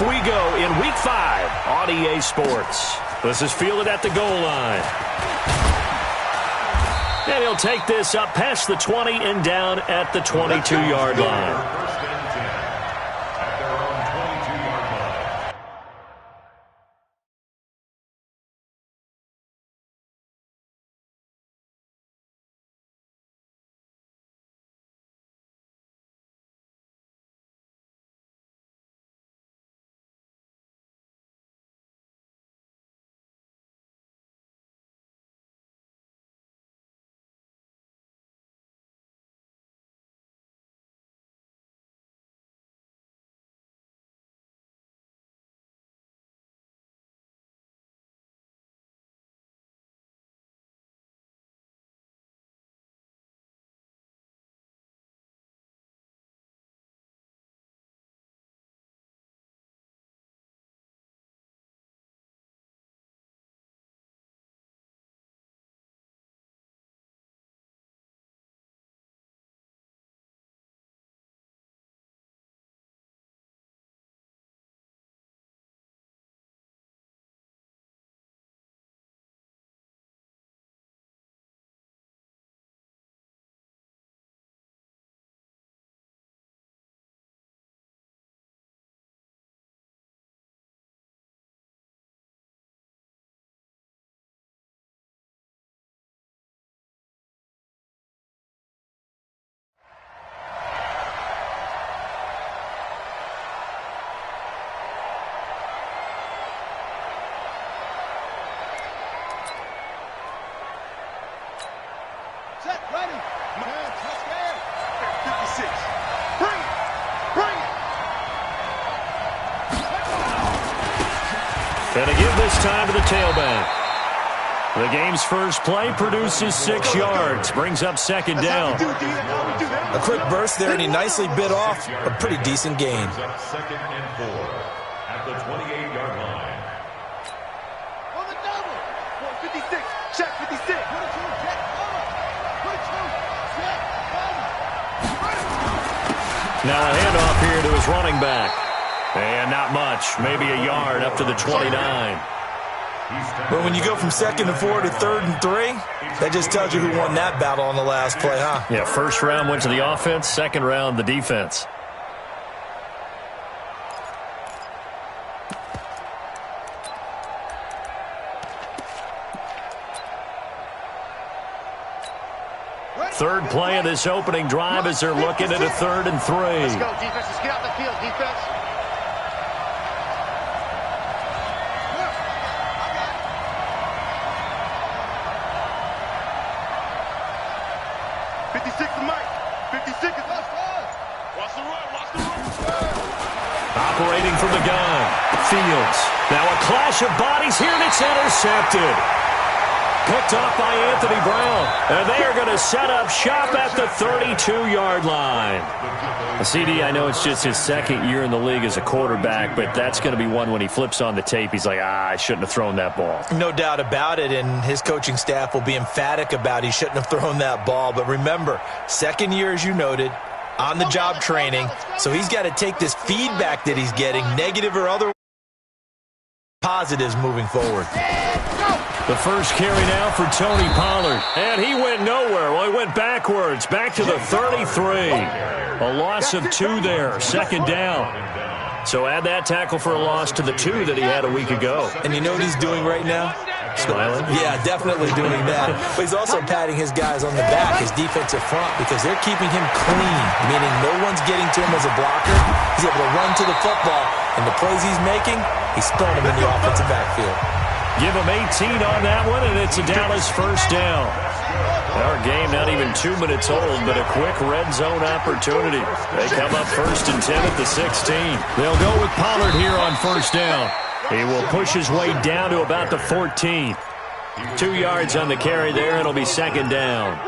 off we go in Week 5 on EA Sports. This is fielded at the goal line. And he'll take this up past the 20 and down at the 22-yard line. And to give this time to the tailback. The game's first play produces 6 yards. Brings up second down. A quick burst there, and he nicely bit off a pretty decent gain. Second and 4 at the 28-yard line. On the double. 56. Check 56. Now a handoff here to his running back. And not much. Maybe a yard up to the 29. But when you go from 2nd and 4 to 3rd and 3, that just tells you who won that battle on the last play, huh? Yeah, first round went to the offense, second round the defense. Third play of this opening drive as they're looking at a 3rd and 3. Let's go, defense. Let's get out the field, defense. Operating from the gun. Fields. Now a clash of bodies here, and it's intercepted. Picked off by Anthony Brown. And they are going to set up shop at the 32-yard line. CD, I know it's just his second year in the league as a quarterback, but that's going to be one when he flips on the tape. He's like, I shouldn't have thrown that ball. No doubt about it, and his coaching staff will be emphatic about he shouldn't have thrown that ball. But remember, second year, as you noted, on-the-job training, so he's got to take this feedback that he's getting, negative or other positives moving forward. The first carry now for Tony Pollard. And he went nowhere. Well, he went backwards, back to the 33. A loss of 2 there, second down. So add that tackle for a loss to the 2 that he had a week ago. And you know what he's doing right now? Smiling? Yeah, definitely doing that. But he's also patting his guys on the back, his defensive front, because they're keeping him clean, meaning no one's getting to him as a blocker. He's able to run to the football, and the plays he's making, he's throwing them in the offensive backfield. Give him 18 on that one, and it's a Dallas first down. Our game not even 2 minutes old, but a quick red zone opportunity. They come up 1st and 10 at the 16. They'll go with Pollard here on first down. He will push his way down to about the 14. 2 yards on the carry there. It'll be second down.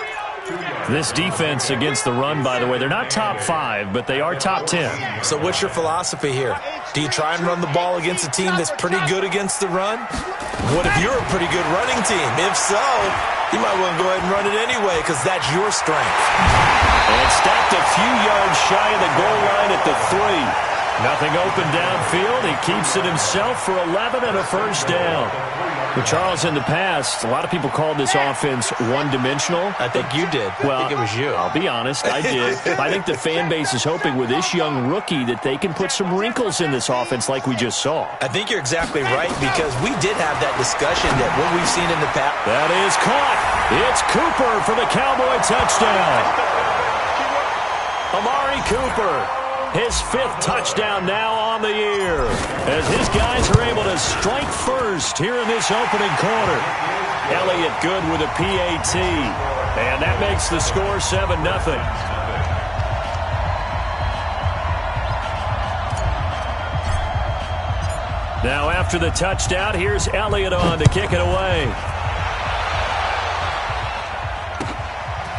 This defense against the run, by the way, they're not top 5, but they are top 10. So what's your philosophy here? Do you try and run the ball against a team that's pretty good against the run? What if you're a pretty good running team? If so, you might want to go ahead and run it anyway because that's your strength. And it's stopped a few yards shy of the goal line at the 3. Nothing open downfield. He keeps it himself for 11 and a first down. But Charles, in the past, a lot of people called this offense one-dimensional. I think you did. Well, I think it was you. I'll be honest, I did. I think the fan base is hoping with this young rookie that they can put some wrinkles in this offense like we just saw. I think you're exactly right, because we did have that discussion that what we've seen in the past. That is caught. It's Cooper for the Cowboy touchdown. Amari Cooper. His 5th touchdown now on the year, as his guys are able to strike first here in this opening quarter. Elliott good with a PAT, and that makes the score 7-0. Now after the touchdown, here's Elliott on to kick it away.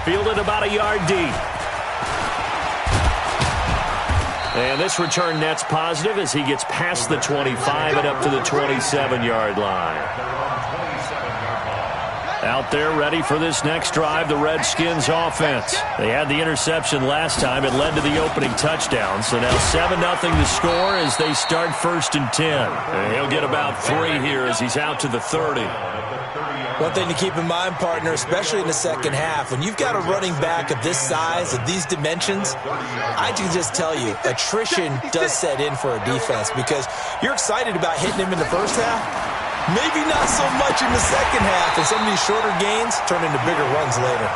Fielded about a yard deep. And this return net's positive as he gets past the 25 and up to the 27-yard line. Out there ready for this next drive, the Redskins offense. They had the interception last time. It led to the opening touchdown. So now 7-0 the score as they start 1st and 10. And he'll get about 3 here as he's out to the 30. One thing to keep in mind, partner, especially in the second half, when you've got a running back of this size, of these dimensions, I can just tell you, attrition does set in for a defense, because you're excited about hitting him in the first half. Maybe not so much in the second half, and some of these shorter gains turn into bigger runs later.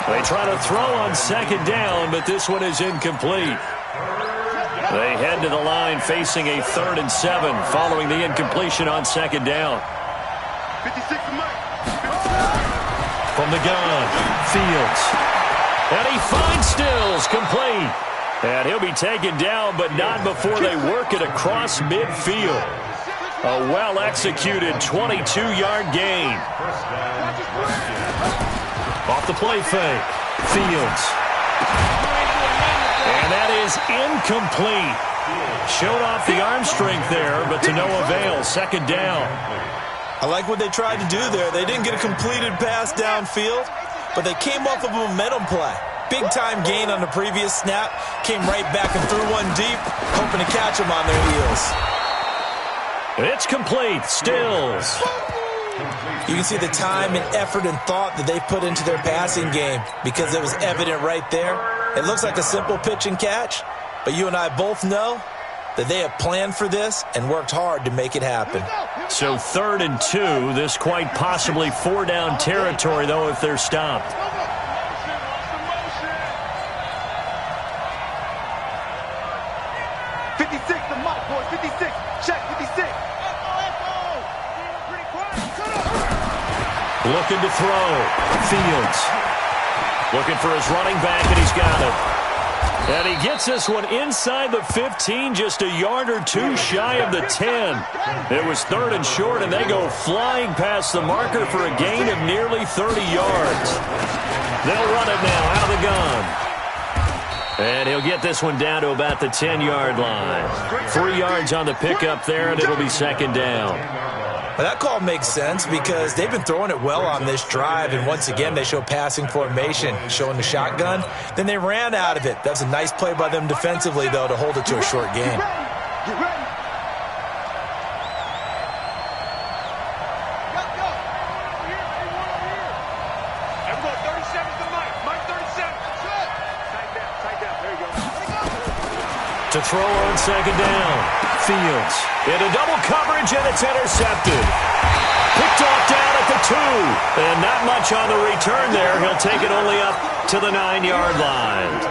They try to throw on 2nd down, but this one is incomplete. They head to the line facing a 3rd and 7 following the incompletion on 2nd down. 56 Mike. From the gun, Fields. And he finds Stills, complete. And he'll be taken down, but not before they work it across midfield. A well-executed 22-yard gain. Off the play fake, Fields. And that is incomplete. Showed off the arm strength there, but to no avail. 2nd down. I like what they tried to do there. They didn't get a completed pass downfield, but they came off of a momentum play. Big-time gain on the previous snap. Came right back and threw one deep, hoping to catch them on their heels. It's complete. Stills. You can see the time and effort and thought that they put into their passing game, because it was evident right there. It looks like a simple pitch and catch, but you and I both know that they have planned for this and worked hard to make it happen. So 3rd and 2, this quite possibly 4-down territory, though, if they're stopped. Looking to throw. Fields. Looking for his running back, and he's got it. And he gets this one inside the 15, just a yard or 2 shy of the 10. It was 3rd and short, and they go flying past the marker for a gain of nearly 30 yards. They'll run it now out of the gun. And he'll get this one down to about the 10-yard line. 3 yards on the pickup there, and it'll be 2nd down. Well, that call makes sense, because they've been throwing it well on this drive, and once again they show passing formation, showing the shotgun. Then they ran out of it. That's a nice play by them defensively, though, to hold it to a short gain. To throw on 2nd down. Fields into double coverage, and it's intercepted. Picked off down at the 2. And not much on the return there. He'll take it only up to the 9-yard line.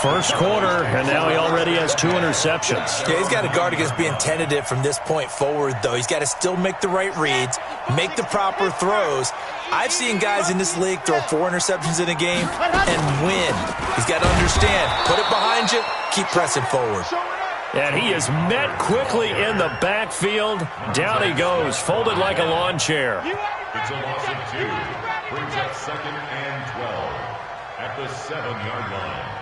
First quarter, and now he already has 2 interceptions. Yeah, he's got to guard against being tentative from this point forward, though. He's got to still make the right reads, make the proper throws. I've seen guys in this league throw 4 interceptions in a game and win. He's got to understand, put it behind you, keep pressing forward. And he is met quickly in the backfield. Down he goes, folded like a lawn chair. It's a loss of 2. Brings up 2nd and 12 at the 7-yard line.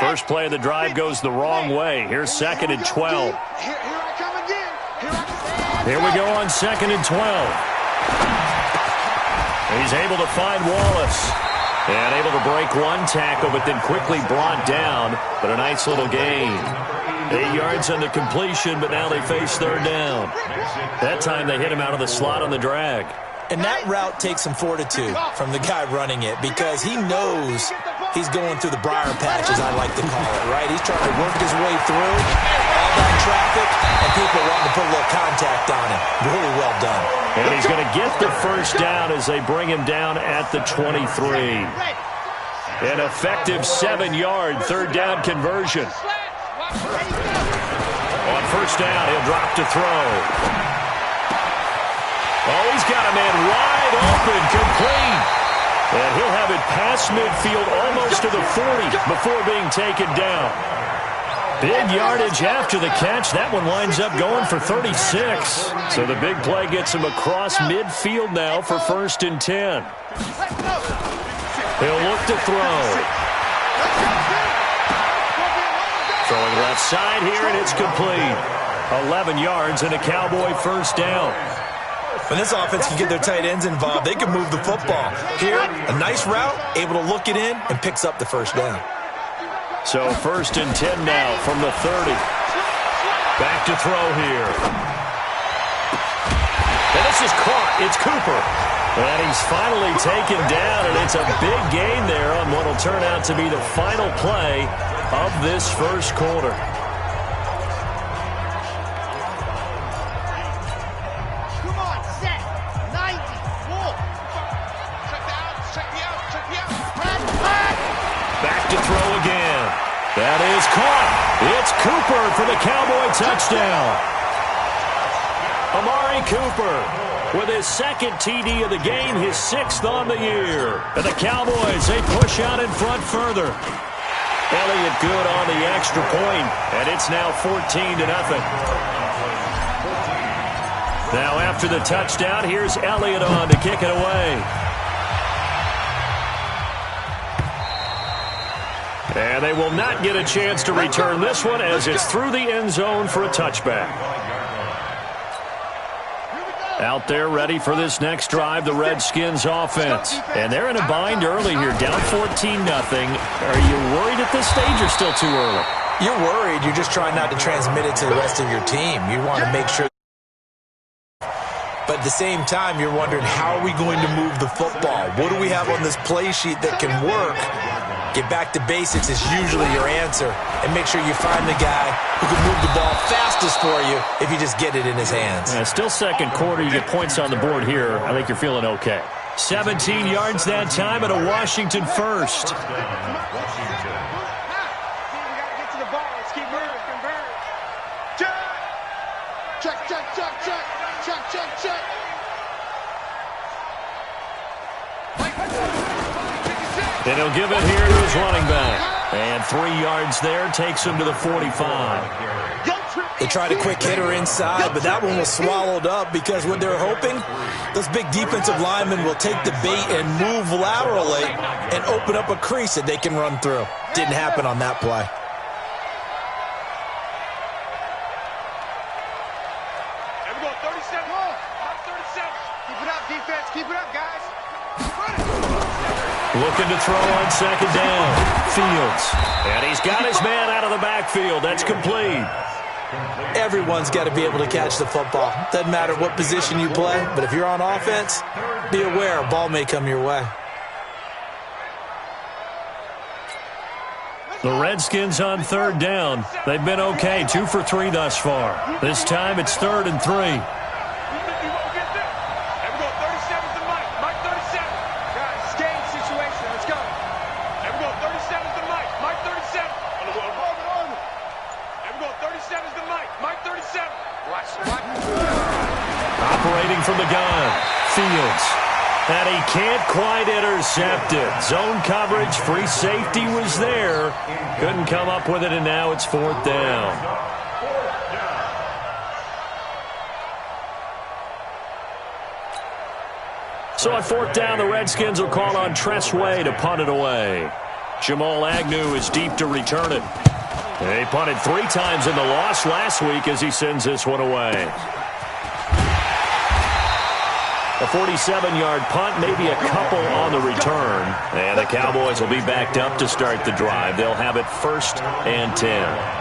First play of the drive goes the wrong way. Here's 2nd and 12. Here we go on 2nd and 12. He's able to find Wallace. And able to break one tackle, but then quickly brought down. But a nice little gain. 8 yards on the completion, but now they face third down. That time they hit him out of the slot on the drag. And that route takes some fortitude from the guy running it because he knows he's going through the briar patch, as I like to call it, right? He's trying to work his way through all that traffic, and people wanting to put a little contact on him. Really well done. And he's going to get the first down as they bring him down at the 23. An effective 7-yard third down conversion. On first down, he'll drop to throw. Oh, he's got a man wide open, complete. And he'll have it past midfield almost to the 40 before being taken down. Big yardage after the catch. That one winds up going for 36. So the big play gets him across midfield now for 1st and 10. He'll look to throw. Throwing left side here, and it's complete. 11 yards and a Cowboy first down. When this offense can get their tight ends involved, they can move the football. Here, a nice route, able to look it in, and picks up the first down. So 1st and 10 now from the 30. Back to throw here. And this is caught. It's Cooper. And he's finally taken down, and it's a big gain there on what will turn out to be the final play of this first quarter. Back to throw again. That is caught. It's Cooper for the Cowboy touchdown. Amari Cooper with his 2nd TD of the game, his 6th on the year. And the Cowboys, they push out in front further. Elliott good on the extra point, and it's now 14-0. Now after the touchdown, here's Elliott on to kick it away. And they will not get a chance to return this one as it's through the end zone for a touchback. Out there ready for this next drive, the Redskins offense. And they're in a bind early here, down 14-0. Are you worried at this stage or still too early? You're worried. You're just trying not to transmit it to the rest of your team. You want to make sure. But at the same time, you're wondering, how are we going to move the football? What do we have on this play sheet that can work? Get back to basics is usually your answer. And make sure you find the guy who can move the ball fastest for you if you just get it in his hands. Still second quarter. You get points on the board here. I think you're feeling okay. 17 yards that time and a Washington first. And he'll give it here to his running back. And 3 yards there takes him to the 45. They tried a quick hitter inside, but that one was swallowed up because what they're hoping, those big defensive linemen will take the bait and move laterally and open up a crease that they can run through. Didn't happen on that play. There we go, 37. Not 37. Keep it up, defense. Keep it up, guys. Looking to throw on second down. Fields. And he's got his man out of the backfield. That's complete. Everyone's got to be able to catch the football. Doesn't matter what position you play, but if you're on offense, be aware a ball may come your way. The Redskins on third down. They've been okay, 2 for 3 thus far. This time it's 3rd and 3. Operating from the gun, Fields. And he can't quite intercept it. Zone coverage, free safety was there. Couldn't come up with it, and now it's 4th down. So on 4th down, the Redskins will call on Tressway to punt it away. Jamal Agnew is deep to return it. He punted 3 times in the loss last week as he sends this one away. A 47-yard punt, maybe a couple on the return. And the Cowboys will be backed up to start the drive. They'll have it 1st and 10.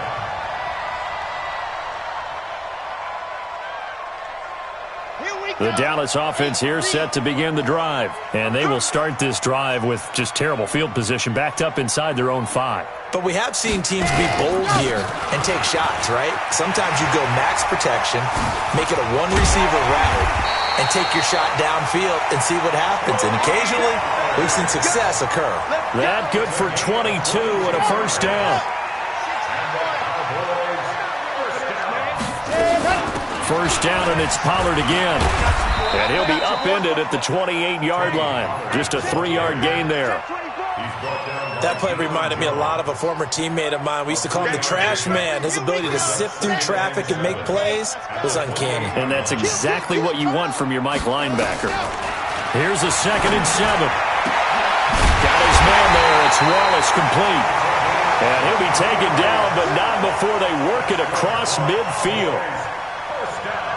The Dallas offense here set to begin the drive. And they will start this drive with just terrible field position, backed up inside their own 5. But we have seen teams be bold here and take shots, right? Sometimes you go max protection, make it a one-receiver route, and take your shot downfield and see what happens. And occasionally, we've seen success occur. That good for 22 and a 1st down. 1st down, and it's Pollard again. And he'll be upended at the 28-yard line. Just a 3-yard gain there. That play reminded me a lot of a former teammate of mine. We used to call him the trash man. His ability to sift through traffic and make plays was uncanny. And that's exactly what you want from your Mike linebacker. Here's a 2nd and 7. Got his man there. It's Wallace complete. And he'll be taken down, but not before they work it across midfield.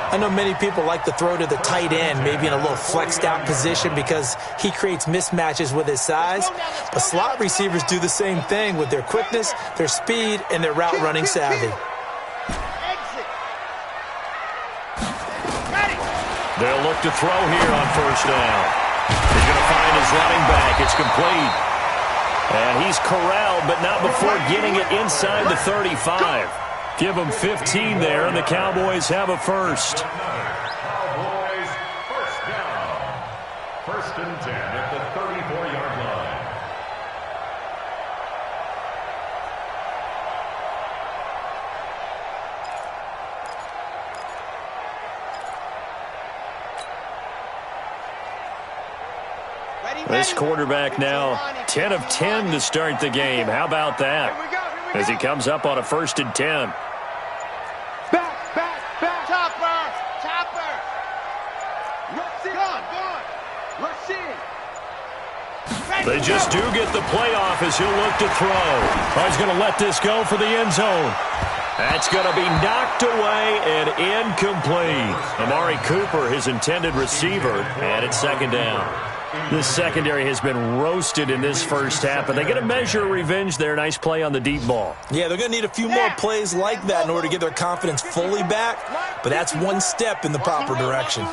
I know many people like to throw to the tight end, maybe in a little flexed out position because he creates mismatches with his size. But slot receivers do the same thing with their quickness, their speed, and their route running savvy. They'll look to throw here on 1st down. He's going to find his running back. It's complete. And he's corralled, but not before getting it inside the 35. Give them 15 there, and the Cowboys have a 1st. Cowboys 1st down. 1st and 10 at the 34-yard line. This quarterback now 10 of 10 to start the game. How about that? As he comes up on a 1st and 10. Back. Chopper. Rush in. They just do get the playoff as he'll look to throw. He's going to let this go for the end zone. That's going to be knocked away and incomplete. Amari Cooper, his intended receiver, and it's 2nd down. This secondary has been roasted in this 1st half, but they get a measure of revenge there. Nice play on the deep ball. Yeah, they're going to need a few more plays like that in order to get their confidence fully back, but that's one step in the proper direction.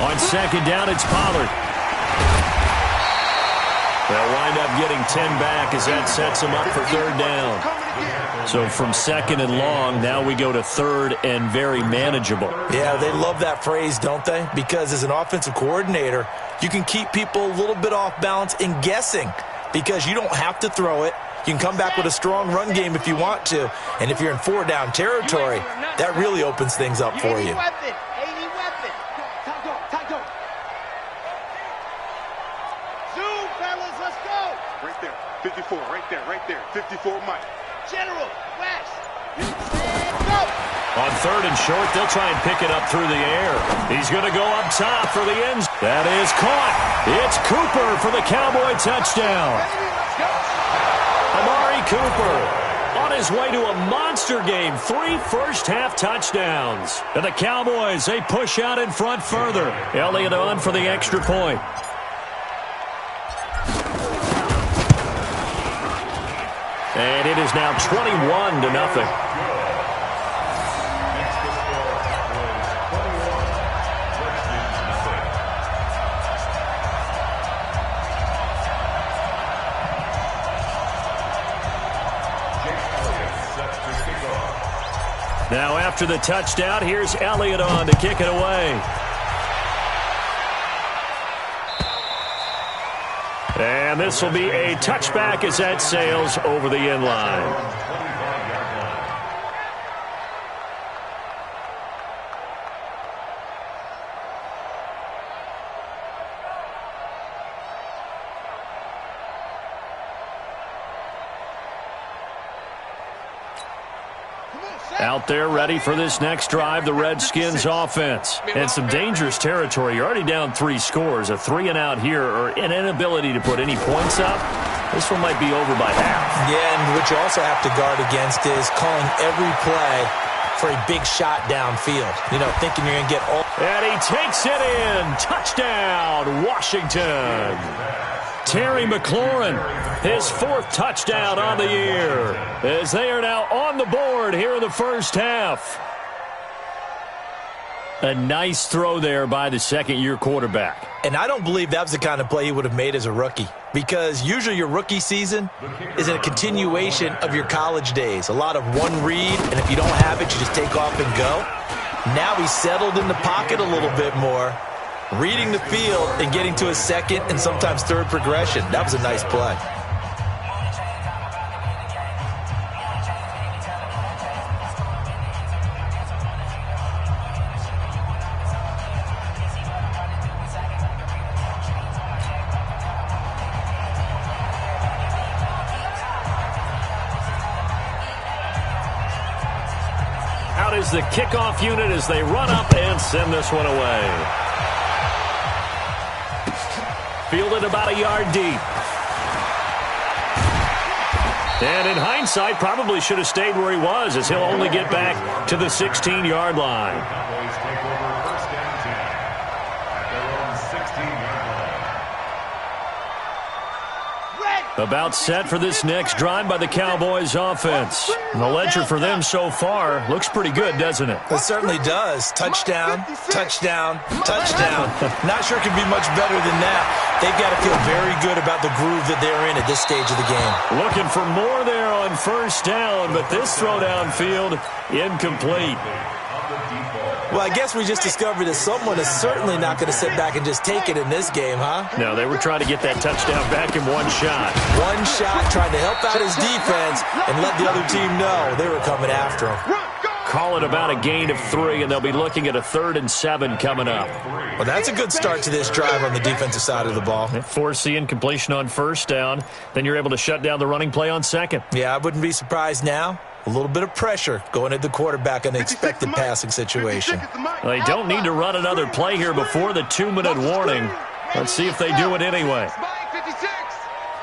On 2nd down, it's Pollard. They'll wind up getting 10 back as that sets them up for 3rd down. So from 2nd and long, now we go to 3rd and very manageable. Yeah, they love that phrase, don't they? Because as an offensive coordinator, you can keep people a little bit off balance and guessing because you don't have to throw it. You can come back with a strong run game if you want to. And if you're in 4-down territory, that really opens things up for you. Zoom, fellas, let's go. Right there. 54, right there. 54, Mike. General, West. You said go. On 3rd and short, they'll try and pick it up through the air. He's going to go up top for the ends. That is caught. It's Cooper for the Cowboy touchdown. Amari Cooper on his way to a monster game. 3 first-half touchdowns. And the Cowboys, they push out in front further. Elliott on for the extra point. And it is now 21-0. Now after the touchdown, here's Elliott on to kick it away. And this will be a touchback as that sails over the end line. Out there ready for this next drive, the Redskins offense. And some dangerous territory. You're already down 3 scores. A 3-and-out here or an inability to put any points up. This one might be over by half. Yeah, and what you also have to guard against is calling every play for a big shot downfield. You know, thinking you're going to get all... And he takes it in. Touchdown, Washington. Terry McLaurin, his 4th touchdown on the year, as they are now on the board here in the first half. A nice throw there by the second-year quarterback. And I don't believe that was the kind of play he would have made as a rookie, because usually your rookie season is a continuation of your college days. A lot of one read, and if you don't have it, you just take off and go. Now he's settled in the pocket a little bit more, reading the field and getting to a second and sometimes third progression. That was a nice play. Out is the kickoff unit as they run up and send this one away. Fielded about a yard deep. And in hindsight, probably should have stayed where he was, as he'll only get back to the 16-yard line. Cowboys take over first down 10 at their own 16-yard line. About set for this next drive by the Cowboys offense. The ledger for them so far looks pretty good, doesn't it? It certainly does. Touchdown, touchdown, touchdown. Not sure it can be much better than that. They've got to feel very good about the groove that they're in at this stage of the game. Looking for more there on first down, but this throw downfield incomplete. Well, I guess we just discovered that someone is certainly not going to sit back and just take it in this game, huh? No, they were trying to get that touchdown back in one shot. One shot, trying to help out his defense and let the other team know they were coming after him. Call it about a gain of 3, and they'll be looking at a 3rd and 7 coming up. Well, that's a good start to this drive on the defensive side of the ball. Force the incompletion on first down. Then you're able to shut down the running play on second. Yeah, I wouldn't be surprised now. A little bit of pressure going at the quarterback in an expected passing situation. They don't need to run another play here before the 2-minute warning. Let's see if they do it anyway.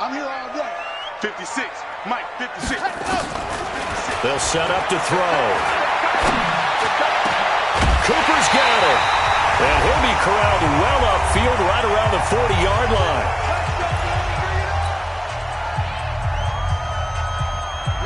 I'm here all day. 56. Mike, 56. They'll set up to throw. Cooper's got it. And he'll be corralled well upfield right around the 40-yard line.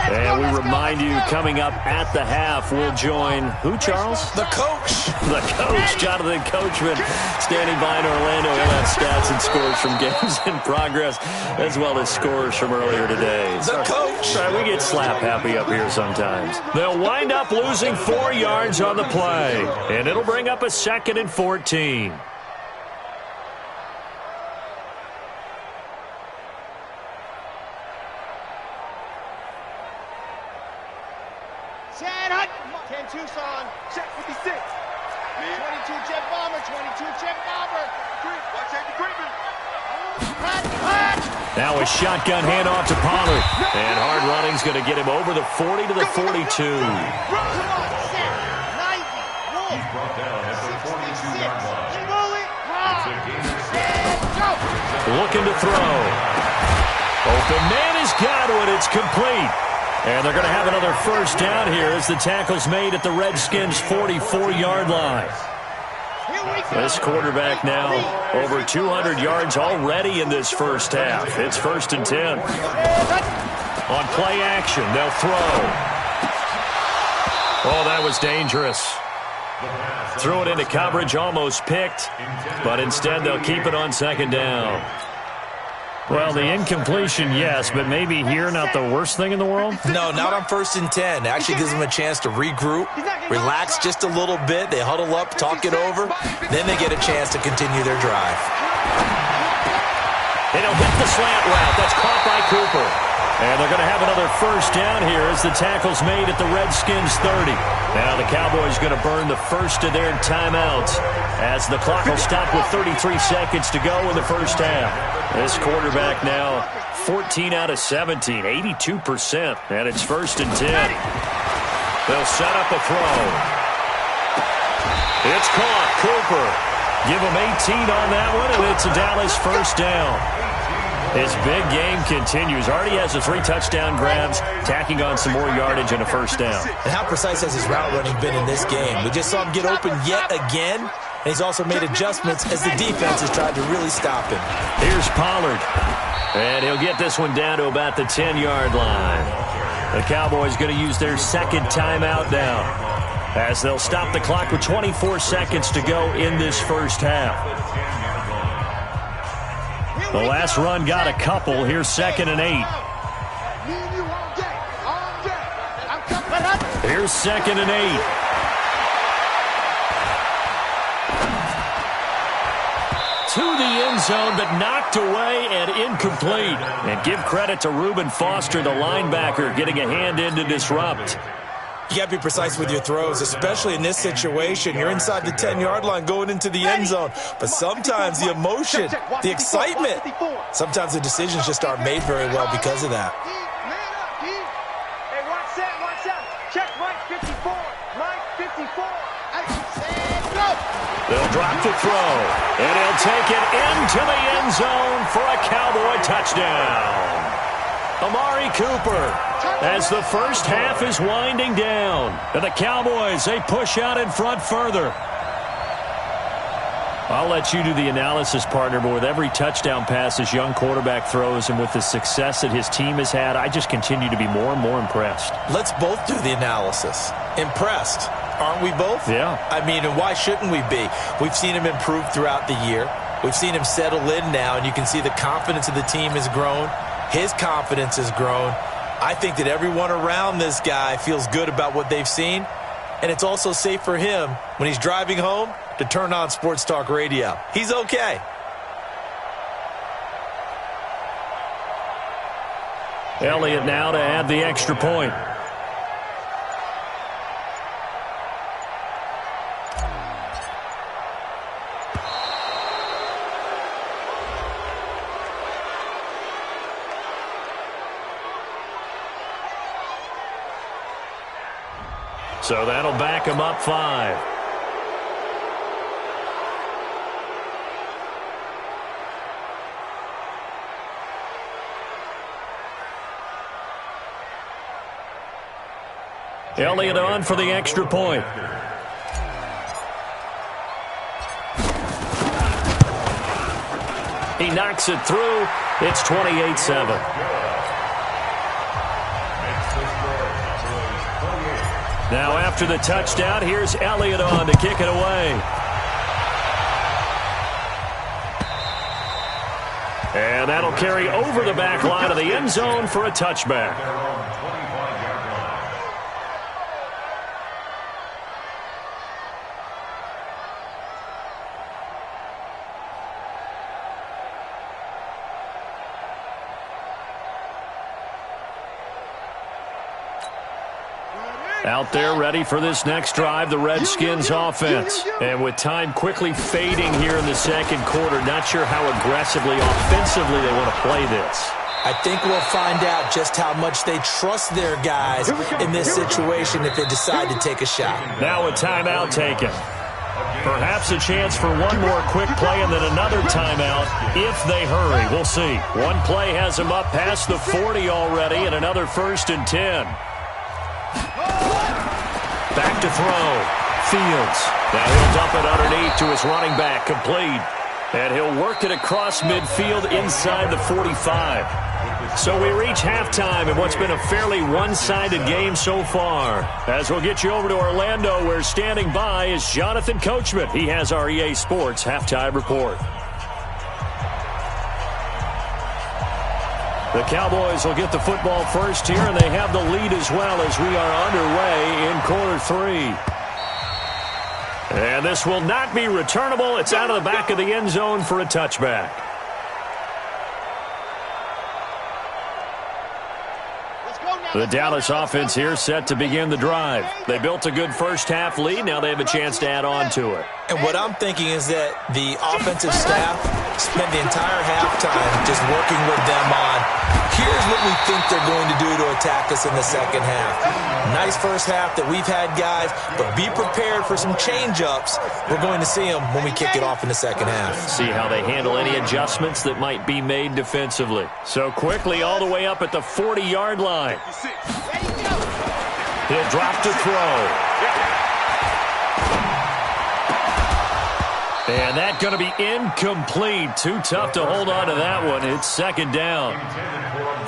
And we remind you, coming up at the half, we'll join who, Charles? The coach. The coach, Jonathan Coachman, standing by in Orlando. He'll have stats and scores from games in progress, as well as scores from earlier today. The coach. Sorry, we get slap happy up here sometimes. They'll wind up losing 4 yards on the play, and it'll bring up a 2nd and 14. Tucson, check 56. 22 jet bomber, 22 jet bomber. Watch out the creeping. Now a shotgun handoff to Pollard. And hard running's going to get him over the 40 to the 42. He's brought down at the 42-yard line. It's a gain of 6. Looking to throw. Open man has got it. It's complete. And they're going to have another first down here as the tackle's made at the Redskins' 44-yard line. This quarterback now over 200 yards already in this first half. It's 1st and 10. On play action, they'll throw. Oh, that was dangerous. Threw it into coverage, almost picked, but instead they'll keep it on 2nd down. Well, the incompletion, yes, but maybe here not the worst thing in the world? No, not on 1st and 10. It actually gives them a chance to regroup, relax just a little bit. They huddle up, talk it over. Then they get a chance to continue their drive. And he'll hit the slant route. That's caught by Cooper. And they're going to have another first down here as the tackle's made at the Redskins' 30. Now the Cowboys going to burn the first of their timeouts as the clock will stop with 33 seconds to go in the first half. This quarterback now 14 out of 17, 82%, and it's 1st and 10. They'll set up a throw. It's caught. Cooper. Give him 18 on that one, and it's a Dallas first down. His big game continues. Already has the 3 touchdown grabs, tacking on some more yardage and a first down. And how precise has his route running been in this game? We just saw him get open yet again, and he's also made adjustments as the defense has tried to really stop him. Here's Pollard, and he'll get this one down to about the 10-yard line. The Cowboys going to use their second timeout now, as they'll stop the clock with 24 seconds to go in this first half. The last run got a couple. Here's 2nd and 8. Here's 2nd and 8. To the end zone, but knocked away and incomplete. And give credit to Reuben Foster, the linebacker, getting a hand in to disrupt. You got to be precise with your throws, especially in this situation. You're inside the 10-yard line going into the end zone. But sometimes the emotion, the excitement, sometimes the decisions just aren't made very well because of that. Hey, watch that. Check right 54. Right 54. They'll drop the throw, and he'll take it into the end zone for a Cowboy touchdown. Amari Cooper, as the first half is winding down. And the Cowboys, they push out in front further. I'll let you do the analysis, partner, but with every touchdown pass this young quarterback throws and with the success that his team has had, I just continue to be more and more impressed. Let's both do the analysis. Impressed. Aren't we both? Yeah. I mean, and why shouldn't we be? We've seen him improve throughout the year. We've seen him settle in now, and you can see the confidence of the team has grown. His confidence has grown. I think that everyone around this guy feels good about what they've seen, and it's also safe for him when he's driving home to turn on Sports Talk Radio. He's okay. Elliott now to add the extra point. So that'll back him up 5. Elliott on for the extra point. He knocks it through. It's 28-7. Now after the touchdown, here's Elliott on to kick it away. And that'll carry over the back line of the end zone for a touchback. Out there ready for this next drive, the Redskins offense. And with time quickly fading here in the second quarter, not sure how aggressively, offensively they want to play this. I think we'll find out just how much they trust their guys in this situation if they decide to take a shot. Now a timeout taken. Perhaps a chance for one more quick play and then another timeout if they hurry. We'll see. One play has them up past the 40 already and another 1st and 10. Back to throw. Fields. Now he'll dump it underneath to his running back. Complete. And he'll work it across midfield inside the 45. So we reach halftime in what's been a fairly one-sided game so far. As we'll get you over to Orlando, where standing by is Jonathan Coachman. He has our EA Sports halftime report. The Cowboys will get the football first here, and they have the lead as well as we are underway in quarter 3. And this will not be returnable. It's out of the back of the end zone for a touchback. The Dallas offense here set to begin the drive. They built a good first half lead. Now they have a chance to add on to it. And what I'm thinking is that the offensive staff spent the entire halftime just working with them on Here's what we think they're going to do to attack us in the second half. Nice first half that we've had, guys, but be prepared for some change-ups. We're going to see them when we kick it off in the second half. See how they handle any adjustments that might be made defensively. So quickly all the way up at the 40-yard line. He'll drop to throw. And that's going to be incomplete. Too tough to hold on to that one. It's second down.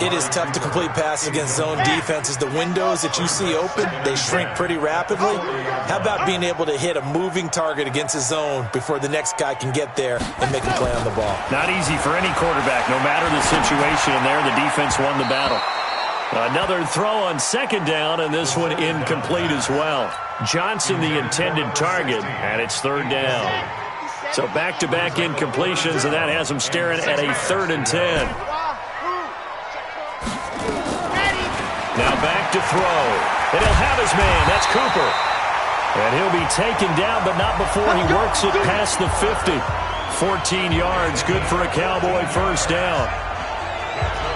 It is tough to complete passes against zone defenses. The windows that you see open, they shrink pretty rapidly. How about being able to hit a moving target against a zone before the next guy can get there and make a play on the ball? Not easy for any quarterback, no matter the situation. And there, the defense won the battle. Another throw on second down, and this one incomplete as well. Johnson, the intended target, and it's third down. So back-to-back incompletions, and that has him staring at a 3rd and 10. Now back to throw. And he'll have his man. That's Cooper. And he'll be taken down, but not before he works it past the 50. 14 yards, good for a Cowboy first down.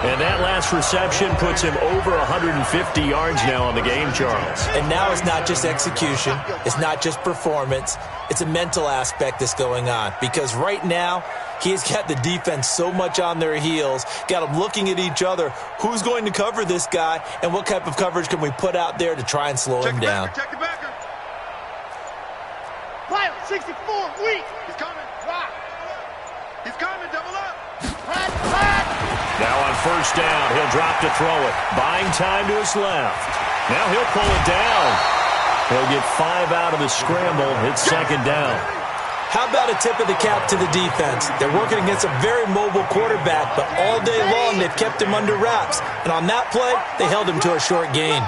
And that last reception puts him over 150 yards now on the game, Charles. And now it's not just execution. It's not just performance. It's a mental aspect that's going on. Because right now, he's got the defense so much on their heels, got them looking at each other. Who's going to cover this guy, and what type of coverage can we put out there to try and slow him down? Check the backer. Pilot 64, weak. He's coming. Rock. He's coming, double up. Now on first down, he'll drop to throw it. Buying time to his left. Now he'll pull it down. He'll get 5 out of the scramble. It's second down. How about a tip of the cap to the defense? They're working against a very mobile quarterback, but all day long they've kept him under wraps. And on that play, they held him to a short gain.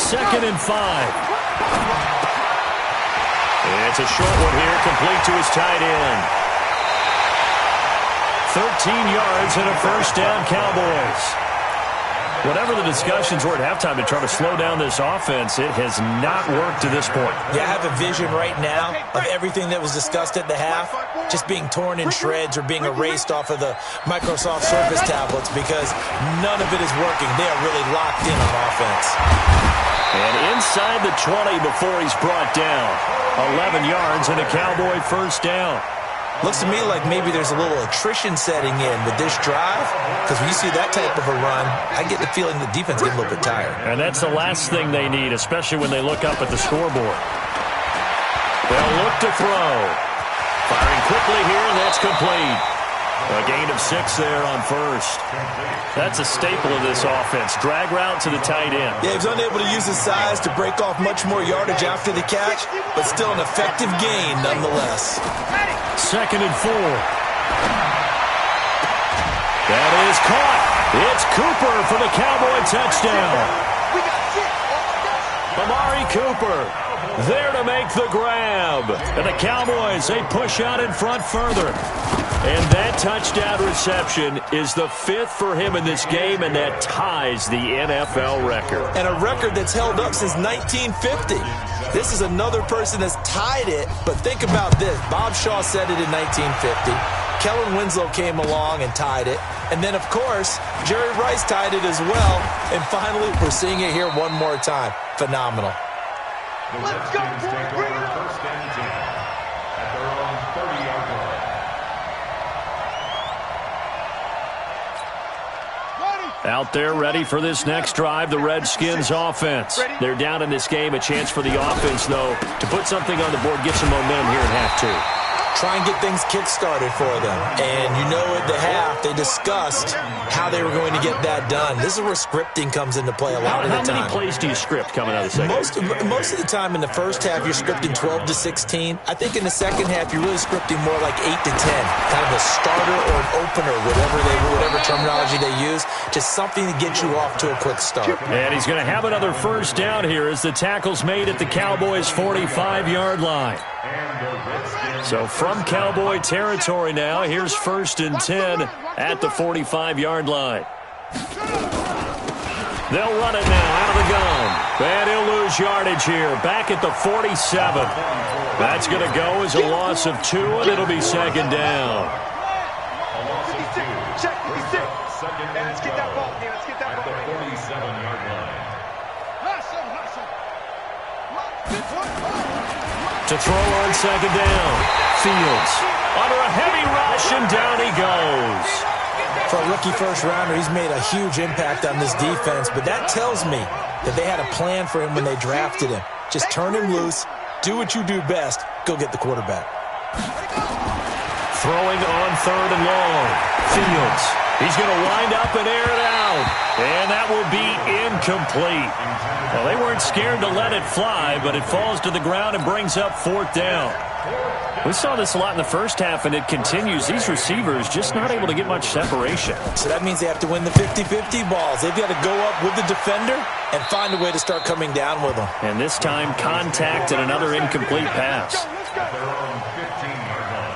2nd and 5. It's a short one here, complete to his tight end. 13 yards and a first down, Cowboys. Whatever the discussions were at halftime to try to slow down this offense, it has not worked to this point. Yeah, I have a vision right now of everything that was discussed at the half just being torn in shreds or being erased off of the Microsoft Surface tablets because none of it is working. They are really locked in on offense. And inside the 20 before he's brought down. 11 yards and a Cowboy first down. Looks to me like maybe there's a little attrition setting in with this drive, because when you see that type of a run, I get the feeling the defense gets a little bit tired. And that's the last thing they need, especially when they look up at the scoreboard. They'll look to throw. Firing quickly here, and that's complete. A gain of 6 there on first. That's a staple of this offense. Drag route to the tight end. Yeah, he was unable to use his size to break off much more yardage after the catch, but still an effective gain nonetheless. 2nd and 4. That is caught. It's Cooper for the Cowboy touchdown. Amari Cooper there to make the grab. And the Cowboys, they push out in front further. And that touchdown reception is the 5th for him in this game, and that ties the NFL record. And a record that's held up since 1950. This is another person that's tied it, but think about this. Bob Shaw said it in 1950. Kellen Winslow came along and tied it. And then, of course, Jerry Rice tied it as well. And finally, we're seeing it here one more time. Phenomenal. Let's go, boys. Bring it on. First and 10 at their own 30-yard line. Out there ready for this next drive, the Redskins offense. They're down in this game. A chance for the offense, though, to put something on the board, get some momentum here in half 2. Try and get things kick-started for them. And you know at the half, they discussed how they were going to get that done. This is where scripting comes into play a lot of the time. How many plays do you script coming out of the second? Most of the time in the first half, you're scripting 12 to 16. I think in the second half, you're really scripting more like 8 to 10. Kind of a starter or an opener, whatever terminology they use. Just something to get you off to a quick start. And he's going to have another first down here as the tackle's made at the Cowboys' 45-yard line. So from Cowboy territory now, here's 1st and 10 at the 45-yard line. They'll run it now out of the gun. And he'll lose yardage here, back at the 47. That's going to go as a loss of 2, and it'll be second down. second and 12 at the 47-yard line. To throw on second down. Fields under a heavy rush, and down he goes. For a rookie first-rounder, he's made a huge impact on this defense, but that tells me that they had a plan for him when they drafted him. Just turn him loose, do what you do best, go get the quarterback. Throwing on third and long. Fields. He's going to wind up and air it out. And that will be incomplete. Well, they weren't scared to let it fly, but it falls to the ground and brings up fourth down. We saw this a lot in the first half, and it continues. These receivers just not able to get much separation. So that means they have to win the 50-50 balls. They've got to go up with the defender and find a way to start coming down with them. And this time, contact and another incomplete pass. At their own 15-yard line.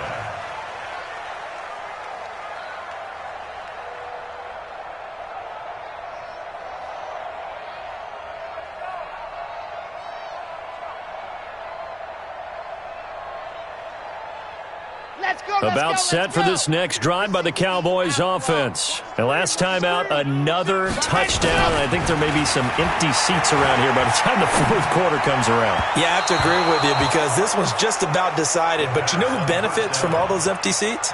About set for this next drive by the Cowboys offense. And last time out, another touchdown. I think there may be some empty seats around here by the time the fourth quarter comes around. Yeah, I have to agree with you because this one's just about decided. But you know who benefits from all those empty seats?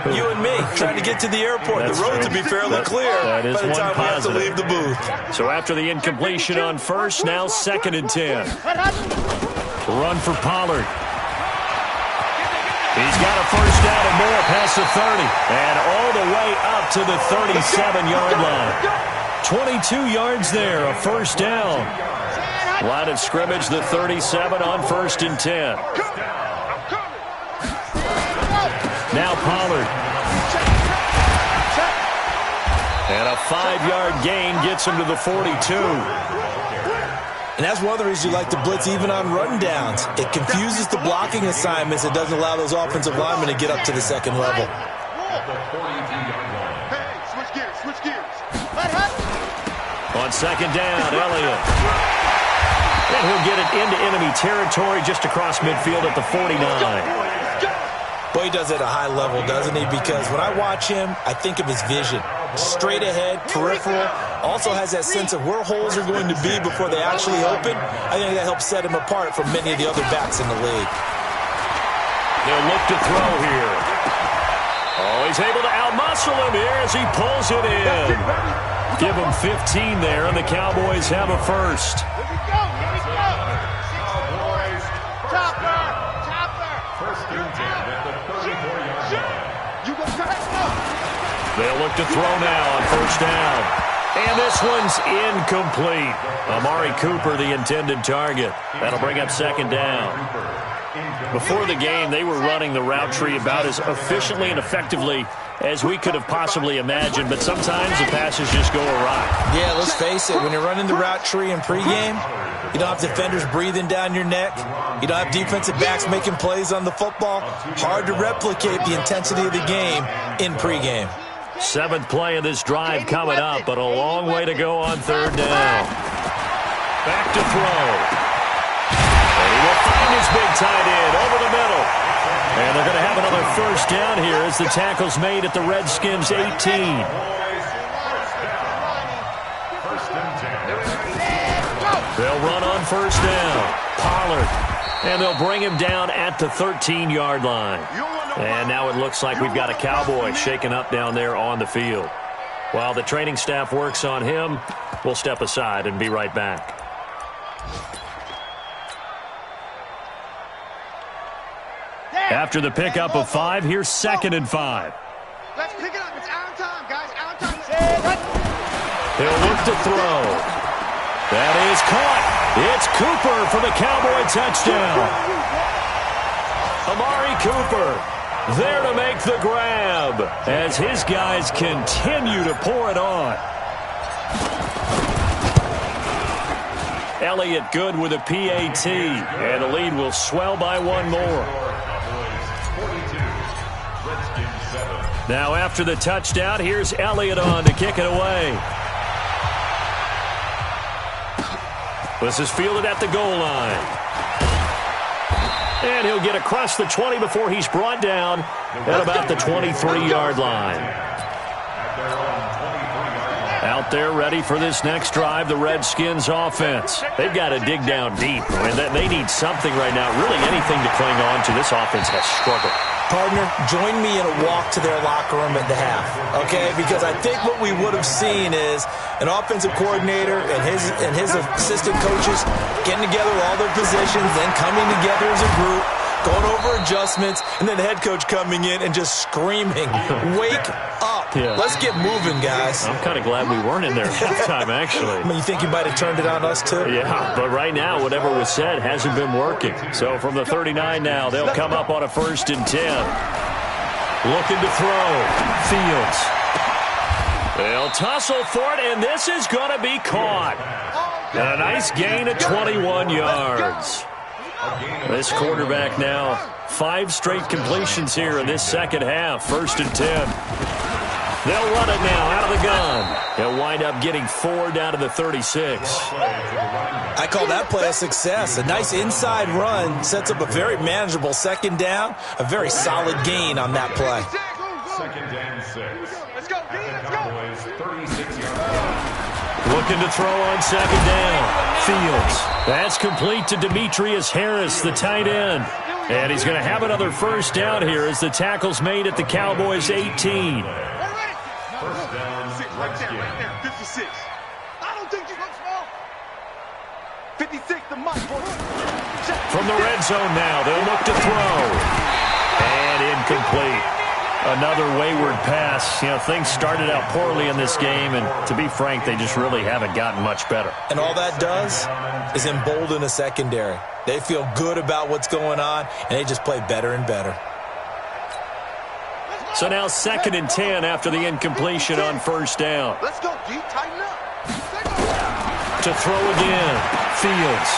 You and me, trying to get to the airport. That's the roads true. will be fairly clear that is by the one time positive. we have to leave the booth. So after the incompletion on first, now second and 10. Run for Pollard. He's got a first down and more past the 30. And all the way up to the 37-yard line. 22 yards there, a first down. Line of scrimmage, the 37 on first and 10. Now Pollard. And a 5-yard gain gets him to the 42. And that's one of the reasons you like to blitz even on run downs. It confuses the blocking assignments. It doesn't allow those offensive linemen to get up to the second level. Switch gears. On second down, Elliott. And he'll get it into enemy territory just across midfield at the 49. Boy, he does it at a high level, doesn't he? Because when I watch him, I think of his vision. Straight ahead, peripheral, also has that sense of where holes are going to be before they actually open. I think that helps set him apart from many of the other backs in the league. They'll look to throw here. Oh, he's able to outmuscle him here as he pulls it in. Give him 15 there, and the Cowboys have a first. Here we go. Chopper. First and 10 at the 34-yard line. You go back up. They'll look to throw now on first down. And this one's incomplete. Amari Cooper, the intended target. That'll bring up second down. Before the game, they were running the route tree about as efficiently and effectively as we could have possibly imagined, but sometimes the passes just go awry. Yeah, let's face it. When you're running the route tree in pregame, you don't have defenders breathing down your neck. You don't have defensive backs making plays on the football. Hard to replicate the intensity of the game in pregame. Seventh play of this drive coming up, but a long way to go on third down. Back to throw. And he will find his big tight end over the middle. And they're going to have another first down here as the tackle's made at the Redskins 18. They'll run on first down. Pollard. And they'll bring him down at the 13-yard line. And now it looks like we've got a Cowboy shaken up down there on the field. While the training staff works on him, we'll step aside and be right back. After the pickup of 5, here's second and 5. Let's pick it up. It's our time, guys. Our time. He'll look to throw. That is caught. It's Cooper for the Cowboy touchdown. Amari Cooper there to make the grab as his guys continue to pour it on. Elliott good with a PAT, and the lead will swell by one more. Now after the touchdown, here's Elliott on to kick it away. This is fielded at the goal line. And he'll get across the 20 before he's brought down at about the 23-yard line. At their own there ready for this next drive, the Redskins offense. They've got to dig down deep. I mean, they need something right now, really anything to cling on to. This offense has struggled. Partner, join me in a walk to their locker room at the half, okay? Because I think what we would have seen is an offensive coordinator and his assistant coaches getting together all their positions, then coming together as a group, going over adjustments, and then the head coach coming in and just screaming, "Wake up. Yeah. Let's get moving, guys." I'm kind of glad we weren't in there at halftime, actually. I mean, you think you might have turned it on us, too? Yeah, but right now, whatever was said hasn't been working. So from the 39 now, they'll come up on a 1st and 10. Looking to throw. Fields. They'll tussle for it, and this is going to be caught. And a nice gain of 21 yards. This quarterback now, 5 straight completions here in this second half. 1st and 10. They'll run it now out of the gun. They'll wind up getting 4 down to the 36. I call that play a success. A nice inside run sets up a very manageable 2nd down. A very solid gain on that play. 2nd and 6. Let's go, Cowboys, 36-yard. Looking to throw on 2nd down. Fields. That's complete to Demetrius Harris, the tight end. And he's going to have another 1st down here as the tackle's made at the Cowboys' 18. 1st down, right there, 56. I don't think you look small. 56, the mark. From the red zone now, they'll look to throw. And incomplete. Another wayward pass. You know, things started out poorly in this game, and to be frank, they just really haven't gotten much better. And all that does is embolden a secondary. They feel good about what's going on, and they just play better and better. So now 2nd and 10 after the incompletion on 1st down. Let's go, D. Tighten up. To throw again. Fields.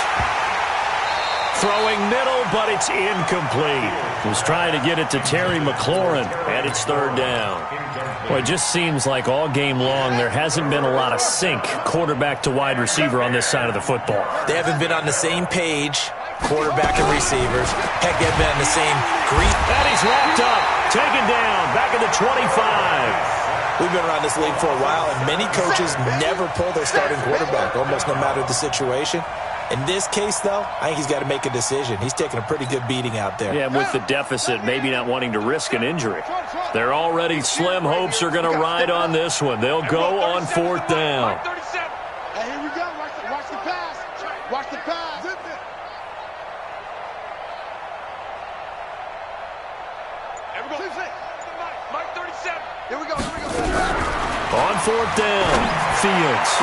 Throwing middle, but it's incomplete. Was trying to get it to Terry McLaurin, and it's 3rd down. Well, it just seems like all game long there hasn't been a lot of sync quarterback to wide receiver on this side of the football. They haven't been on the same page, quarterback and receivers. Heck, they've been on the same grease. And he's wrapped up, taken down, back at the 25. We've been around this league for a while, and many coaches never pull their starting quarterback, almost no matter the situation. In this case, though, I think he's got to make a decision. He's taking a pretty good beating out there. Yeah, with the deficit, maybe not wanting to risk an injury. They're already slim hopes are going to ride on this one. They'll go on 4th down. Hey, here we go. Watch the pass. Watch the pass. Here we go. Mike 37. Here we go. On 4th down, Fields.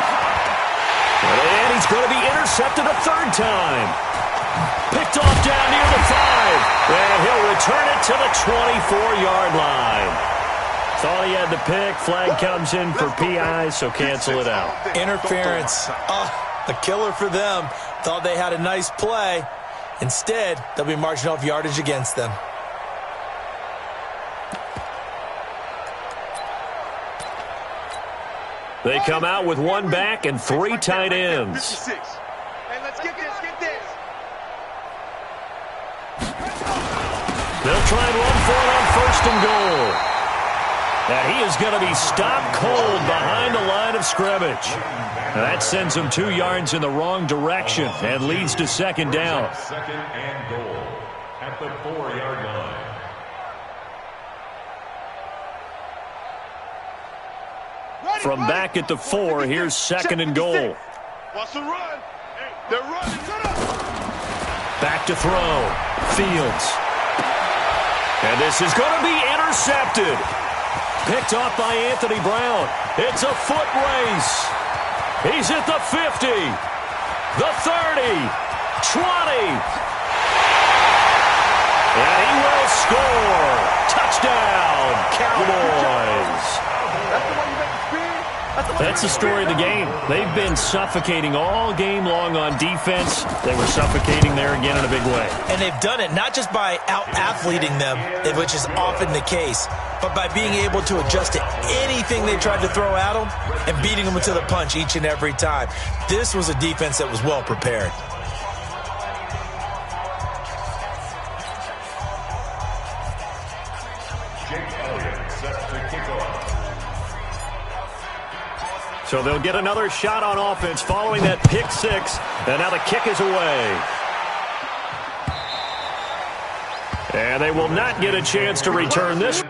And he's going to be intercepted a 3rd time. Picked off down near the 5. And he'll return it to the 24-yard line. Thought he had the pick. Flag comes in for PI, so cancel it out. Interference. A killer for them. Thought they had a nice play. Instead, they'll be marching off yardage against them. They come out with 1 back and 3 tight ends. Hey, let's get this. They'll try and run for it on 1st and goal. And he is going to be stopped cold behind the line of scrimmage. And that sends him 2 yards in the wrong direction and leads to 2nd down. 2nd and goal at the 4-yard line. From back at the 4, here's 2nd and goal. Watch the run. They're running. Back to throw. Fields. And this is going to be intercepted. Picked off by Anthony Brown. It's a foot race. He's at the 50, the 30, 20. And he will score. Touchdown, Cowboys. That's the way you make the speed. That's the story of the game. They've been suffocating all game long on defense. They were suffocating there again in a big way. And they've done it not just by out-athleting them, which is often the case, but by being able to adjust to anything they tried to throw at them and beating them to the punch each and every time. This was a defense that was well prepared. So they'll get another shot on offense following that pick six. And now the kick is away. And they will not get a chance to return this.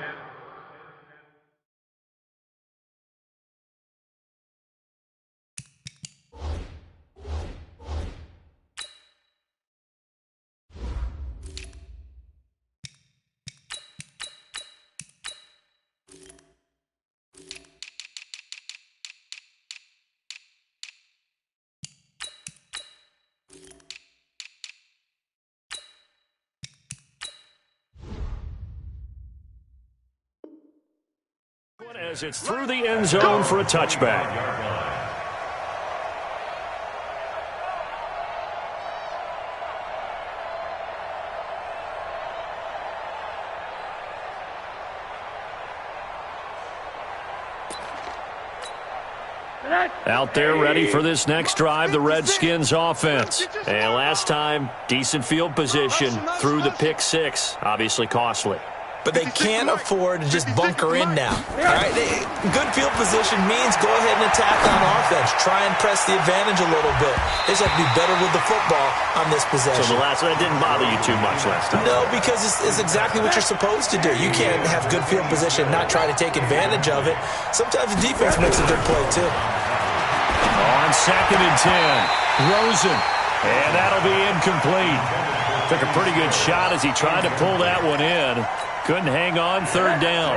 As it's through the end zone for a touchback. Out there ready for this next drive, the Redskins offense. And last time, decent field position through the pick six. Obviously costly. But they can't afford to just bunker in now. All right? Good field position means go ahead and attack on offense. Try and press the advantage a little bit. They just have to be better with the football on this possession. So the last one didn't bother you too much last time? No, because it's exactly what you're supposed to do. You can't have good field position, not try to take advantage of it. Sometimes the defense makes a good play, too. On 2nd and 10, Rosen. And that'll be incomplete. Took a pretty good shot as he tried to pull that one in. Couldn't hang on 3rd down.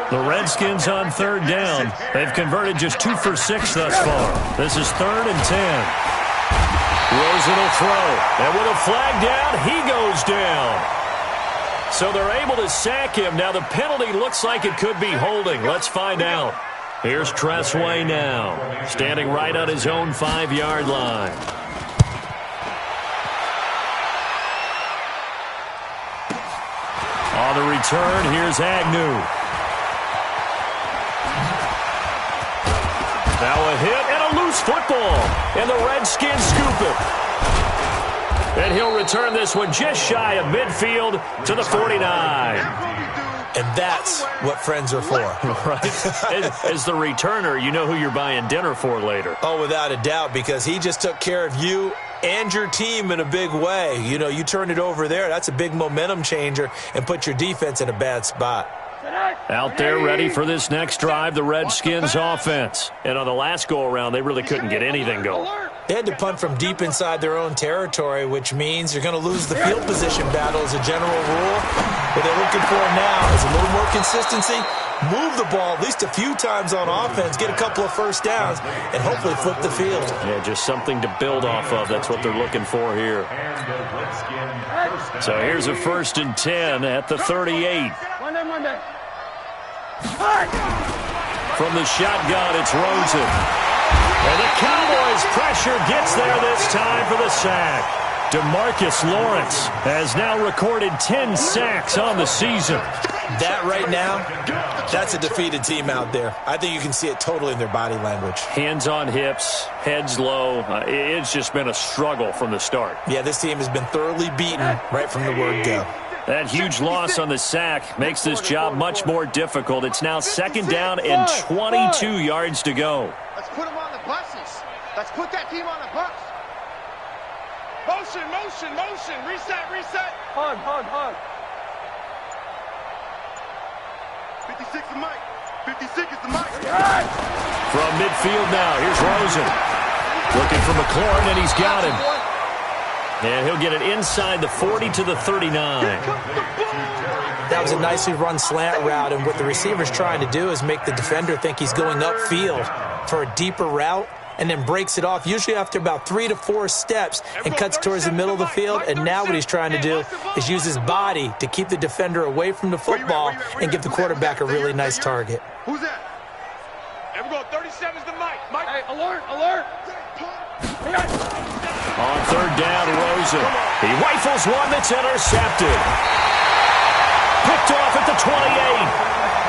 The Redskins on 3rd down. They've converted just 2 for 6 thus far. This is 3rd and 10. Rosen will throw. And with a flag down, he goes down. So they're able to sack him. Now the penalty looks like it could be holding. Let's find out. Here's Tressway now. Standing right on his own 5-yard line. On the return, here's Agnew. Now a hit and a loose football. And the Redskins scoop it. And he'll return this one just shy of midfield to the 49. And that's what friends are for. Right? As the returner, you know who you're buying dinner for later. Oh, without a doubt, because he just took care of you and your team in a big way. You know, you turned it over there. That's a big momentum changer and put your defense in a bad spot. Out there ready for this next drive, the Redskins offense. And on the last go-around, they really couldn't get anything going. They had to punt from deep inside their own territory, which means you're going to lose the field position battle as a general rule. What they're looking for now is a little more consistency, move the ball at least a few times on offense, get a couple of first downs, and hopefully flip the field. Yeah, just something to build off of. That's what they're looking for here. So here's a 1st and 10 at the 38. From the shotgun, it's Rosen. And the Cowboys pressure gets there this time for the sack. DeMarcus Lawrence has now recorded 10 sacks on the season. That right now, that's a defeated team out there. I think you can see it totally in their body language. Hands on hips, heads low. It's just been a struggle from the start. Yeah, this team has been thoroughly beaten right from the word go. That huge loss on the sack makes this job much more difficult. It's now 2nd down and 22 yards to go. Let's put them on the buses. Let's put that team on the bus. Motion, motion, motion. Reset, reset. Hug, hug, hug. 56 is Mike. 56 is the Mike. From midfield now, here's Rosen. Looking for McLaurin, and he's got him. And he'll get it inside the 40 to the 39. That was a nicely run slant route, and what the receiver's trying to do is make the defender think he's going upfield for a deeper route, and then breaks it off, usually after about 3 to 4 steps, and cuts towards the middle of the field. And now what he's trying to do is use his body to keep the defender away from the football and give the quarterback a really nice target. Who's that? Everyone, 37 is the Mike. Mike, hey, alert, alert. On 3rd down, Rosen. He rifles one that's intercepted. Picked off at the 28.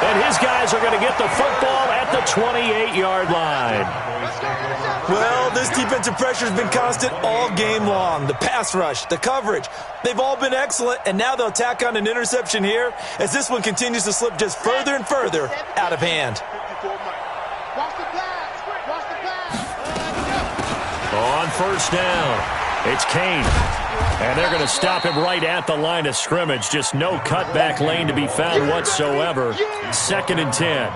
And his guys are going to get the football at the 28-yard line. Well, this defensive pressure has been constant all game long. The pass rush, the coverage, they've all been excellent, and now they'll tack on an interception here as this one continues to slip just further and further out of hand. Watch the pass. Watch the first down. It's Kane. And they're going to stop him right at the line of scrimmage. Just no cutback lane to be found whatsoever. 2nd and 10.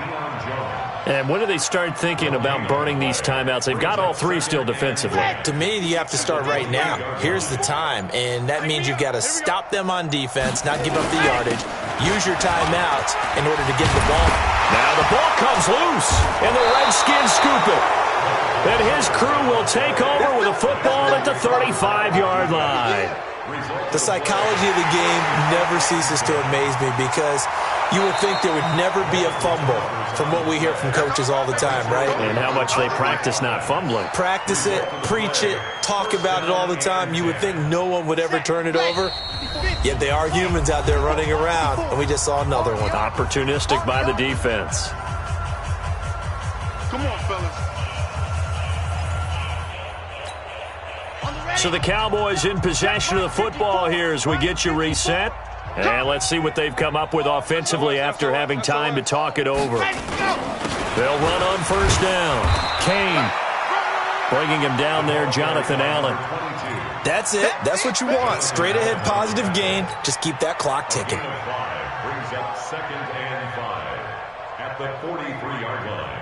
And when do they start thinking about burning these timeouts? They've got all three still defensively. To me, you have to start right now. Here's the time, and that means you've got to stop them on defense, not give up the yardage, use your timeouts in order to get the ball. Now the ball comes loose, and the Redskins scoop it. And his crew will take over with a football at the 35-yard line. The psychology of the game never ceases to amaze me because you would think there would never be a fumble from what we hear from coaches all the time, right? And how much they practice not fumbling. Practice it, preach it, talk about it all the time. You would think no one would ever turn it over. Yet they are humans out there running around, and we just saw another one. Opportunistic by the defense. Come on, fellas. So the Cowboys in possession of the football here as we get you reset. And let's see what they've come up with offensively after having time to talk it over. They'll run on first down. Kane bringing him down there, Jonathan Allen. That's it. That's what you want. Straight ahead positive gain. Just keep that clock ticking. Brings up 2nd and 5 at the 43-yard line.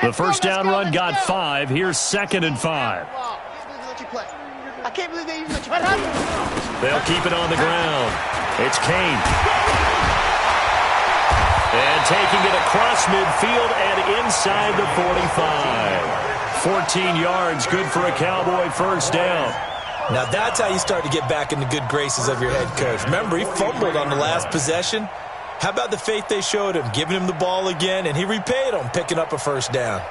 The first down run got 5. Here's 2nd and 5. I can't believe they even let you play. They'll keep it on the ground. It's Kane. And taking it across midfield and inside the 45. 14 yards, good for a Cowboy first down. Now that's how you start to get back in the good graces of your head coach. Remember, he fumbled on the last possession. How about the faith they showed him, giving him the ball again, and he repaid them, picking up a first down.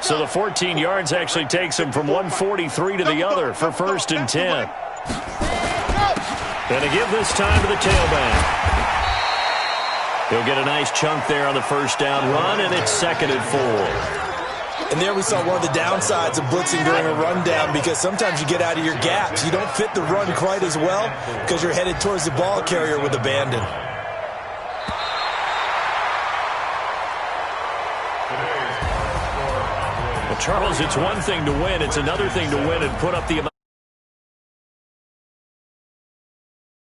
So the 14 yards actually takes him from 143 to the other for 1st and 10. Going to give this time to the tailback. He'll get a nice chunk there on the first down run, and it's 2nd and 4. And there we saw one of the downsides of blitzing during a rundown because sometimes you get out of your gaps. You don't fit the run quite as well because you're headed towards the ball carrier with abandon. Well, Charles, it's one thing to win. It's another thing to win and put up the amount.